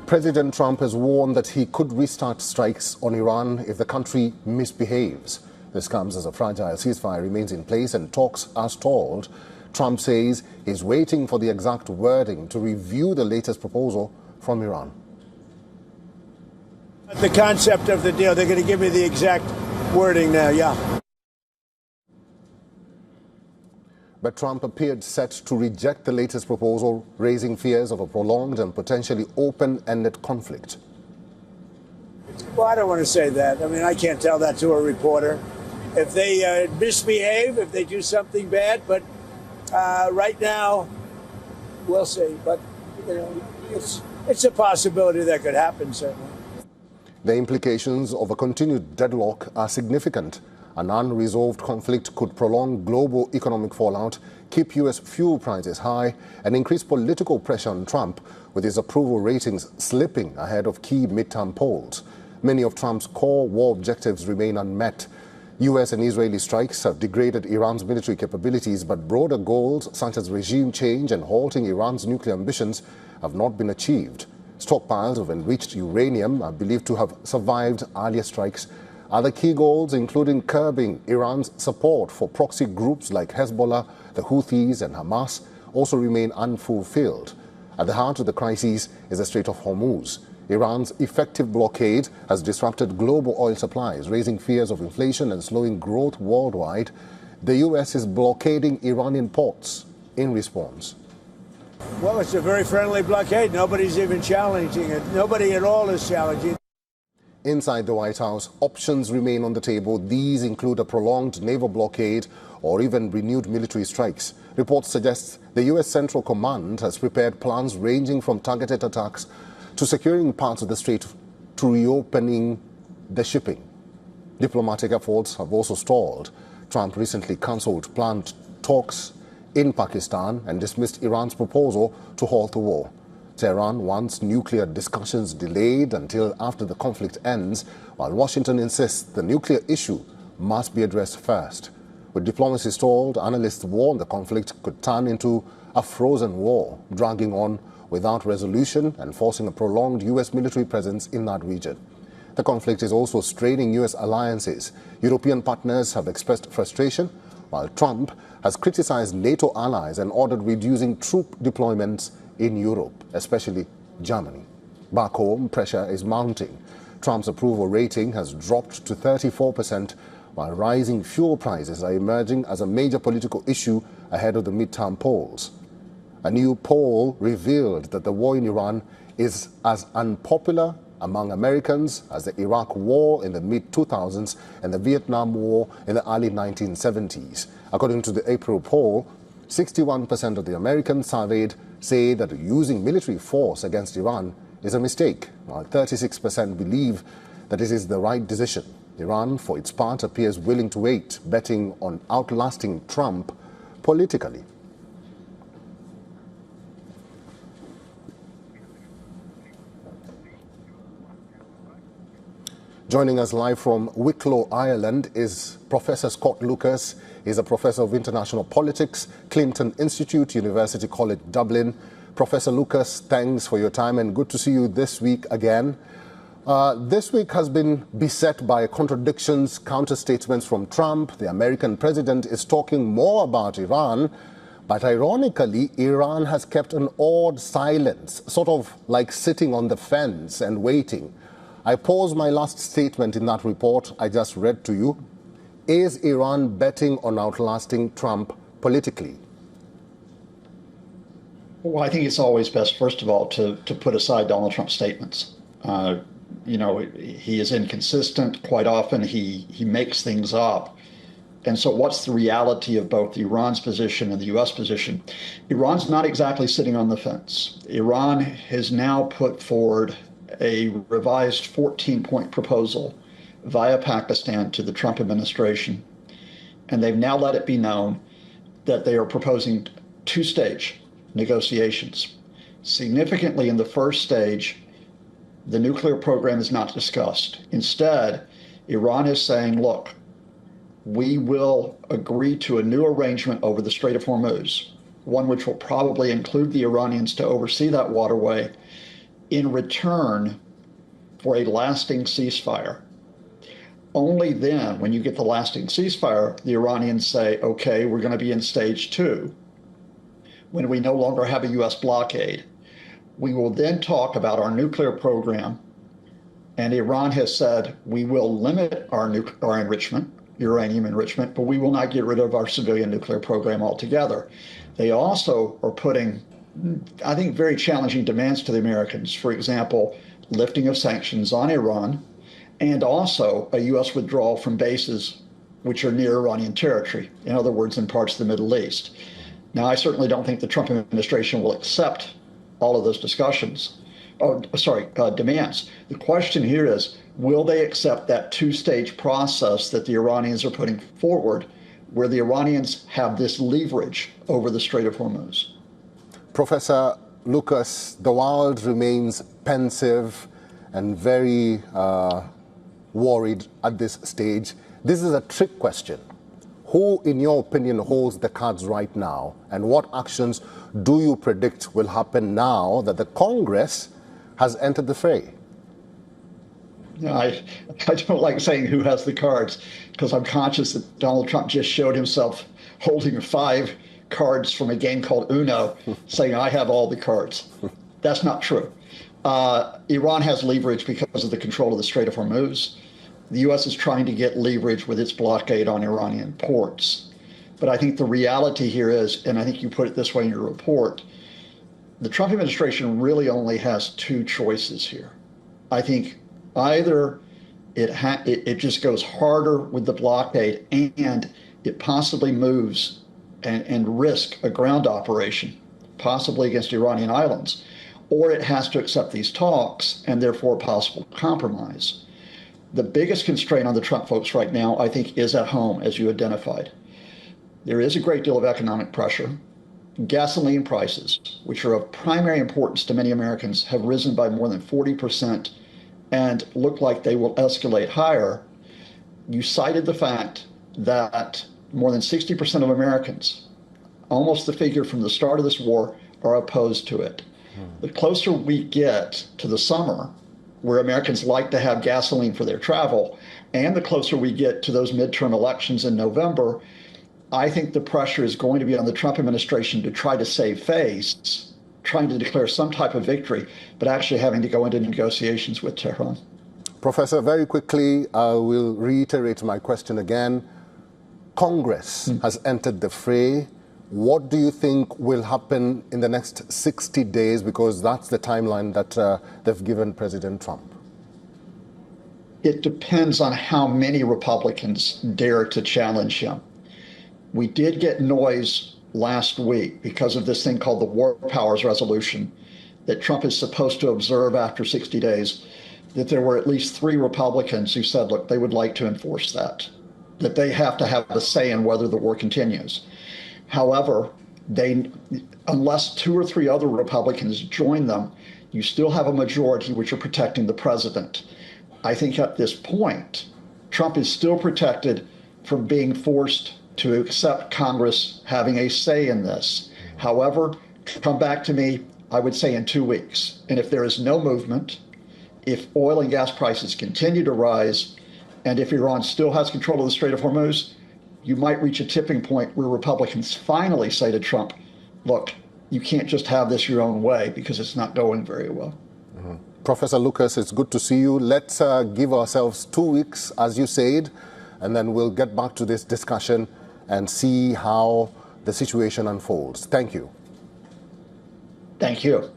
President Trump has warned that he could restart strikes on Iran if the country misbehaves. This comes as a fragile ceasefire remains in place and talks are stalled. Trump says he's waiting for the exact wording to review the latest proposal from Iran. The concept of the deal, they're going to give me the exact wording now, yeah. But Trump appeared set to reject the latest proposal, raising fears of a prolonged and potentially open-ended conflict. Well, I don't want to say that. I mean, I can't tell that to a reporter. If they misbehave, if they do something bad, but right now, we'll see. But, you know, it's a possibility that could happen, certainly. The implications of a continued deadlock are significant. An unresolved conflict could prolong global economic fallout, keep U.S. fuel prices high, and increase political pressure on Trump, with his approval ratings slipping ahead of key midterm polls. Many of Trump's core war objectives remain unmet. U.S. and Israeli strikes have degraded Iran's military capabilities, but broader goals such as regime change and halting Iran's nuclear ambitions have not been achieved. Stockpiles of enriched uranium are believed to have survived earlier strikes. Other key goals, including curbing Iran's support for proxy groups like Hezbollah, the Houthis and Hamas, also remain unfulfilled. At the heart of the crisis is the Strait of Hormuz. Iran's effective blockade has disrupted global oil supplies, raising fears of inflation and slowing growth worldwide. The U.S. is blockading Iranian ports in response. Well, it's a very friendly blockade. Nobody's even challenging it. Nobody at all is challenging it. Inside the White House, options remain on the table. These include a prolonged naval blockade or even renewed military strikes. Reports suggest the U.S. Central Command has prepared plans ranging from targeted attacks to securing parts of the strait to reopening the shipping. Diplomatic efforts have also stalled. Trump recently cancelled planned talks in Pakistan and dismissed Iran's proposal to halt the war. Tehran wants nuclear discussions delayed until after the conflict ends, while Washington insists the nuclear issue must be addressed first. With diplomacy stalled, analysts warn the conflict could turn into a frozen war, dragging on without resolution and forcing a prolonged U.S. military presence in that region. The conflict is also straining U.S. alliances. European partners have expressed frustration, while Trump has criticized NATO allies and ordered reducing troop deployments in Europe, especially Germany. Back home, pressure is mounting. Trump's approval rating has dropped to 34%, while rising fuel prices are emerging as a major political issue ahead of the midterm polls. A new poll revealed that the war in Iran is as unpopular among Americans as the Iraq War in the mid-2000s and the Vietnam War in the early 1970s. According to the April poll, 61% of the Americans surveyed say that using military force against Iran is a mistake, while 36% believe that it is the right decision. Iran, for its part, appears willing to wait, betting on outlasting Trump politically. Joining us live from Wicklow, Ireland, is Professor Scott Lucas. He's a professor of international politics, Clinton Institute, University College Dublin. Professor Lucas, thanks for your time and good to see you this week again. This week has been beset by contradictions, counter-statements from Trump. The American president is talking more about Iran, but ironically, Iran has kept an awed silence, sort of like sitting on the fence and waiting. I pause my last statement in that report I just read to you. Is Iran betting on outlasting Trump politically? Well, I think it's always best, first of all, to put aside Donald Trump's statements. You know, he is inconsistent. Quite often he makes things up. And so what's the reality of both Iran's position and the U.S. position? Iran's not exactly sitting on the fence. Iran has now put forward a revised 14-point proposal via Pakistan to the Trump administration. And they've now let it be known that they are proposing two-stage negotiations. Significantly, in the first stage, the nuclear program is not discussed. Instead, Iran is saying, look, we will agree to a new arrangement over the Strait of Hormuz, one which will probably include the Iranians to oversee that waterway, in return for a lasting ceasefire. Only then, when you get the lasting ceasefire, the Iranians say, okay, we're going to be in stage 2, when we no longer have a U.S. blockade. We will then talk about our nuclear program, and Iran has said we will limit our enrichment, uranium enrichment, but we will not get rid of our civilian nuclear program altogether. They also are putting, I think, very challenging demands to the Americans. For example, lifting of sanctions on Iran, and also a U.S. withdrawal from bases which are near Iranian territory, in other words, in parts of the Middle East. Now, I certainly don't think the Trump administration will accept all of those demands. The question here is, will they accept that two-stage process that the Iranians are putting forward, where the Iranians have this leverage over the Strait of Hormuz? Professor Lucas, the world remains pensive and very worried at this stage. This is a trick question. Who, in your opinion, holds the cards right now? And what actions do you predict will happen now that the Congress has entered the fray? I don't like saying who has the cards, because I'm conscious that Donald Trump just showed himself holding 5 cards from a game called Uno, saying, I have all the cards. That's not true. Iran has leverage because of the control of the Strait of Hormuz. The U.S. is trying to get leverage with its blockade on Iranian ports. But I think the reality here is, and I think you put it this way in your report, the Trump administration really only has 2 choices here. I think either it just goes harder with the blockade and it possibly moves and risk a ground operation, possibly against Iranian islands, or it has to accept these talks and therefore possible compromise. The biggest constraint on the Trump folks right now, I think, is at home, as you identified. There is a great deal of economic pressure. Gasoline prices, which are of primary importance to many Americans, have risen by more than 40% and look like they will escalate higher. You cited the fact that more than 60% of Americans, almost the figure from the start of this war, are opposed to it. The closer we get to the summer, where Americans like to have gasoline for their travel, and the closer we get to those midterm elections in November, I think the pressure is going to be on the Trump administration to try to save face, trying to declare some type of victory, but actually having to go into negotiations with Tehran. Professor, very quickly, I will reiterate my question again. Congress has entered the fray. What do you think will happen in the next 60 days? Because that's the timeline that they've given President Trump. It depends on how many Republicans dare to challenge him. We did get noise last week because of this thing called the War Powers Resolution that Trump is supposed to observe after 60 days, that there were at least 3 Republicans who said, look, they would like to enforce that they have to have a say in whether the war continues. However, unless 2 or 3 other Republicans join them, you still have a majority which are protecting the president. I think at this point, Trump is still protected from being forced to accept Congress having a say in this. However, come back to me, I would say in 2 weeks. And if there is no movement, if oil and gas prices continue to rise, and if Iran still has control of the Strait of Hormuz, you might reach a tipping point where Republicans finally say to Trump, look, you can't just have this your own way because it's not going very well. Professor Lucas, it's good to see you. Let's give ourselves 2 weeks, as you said, and then we'll get back to this discussion and see how the situation unfolds. Thank you. Thank you.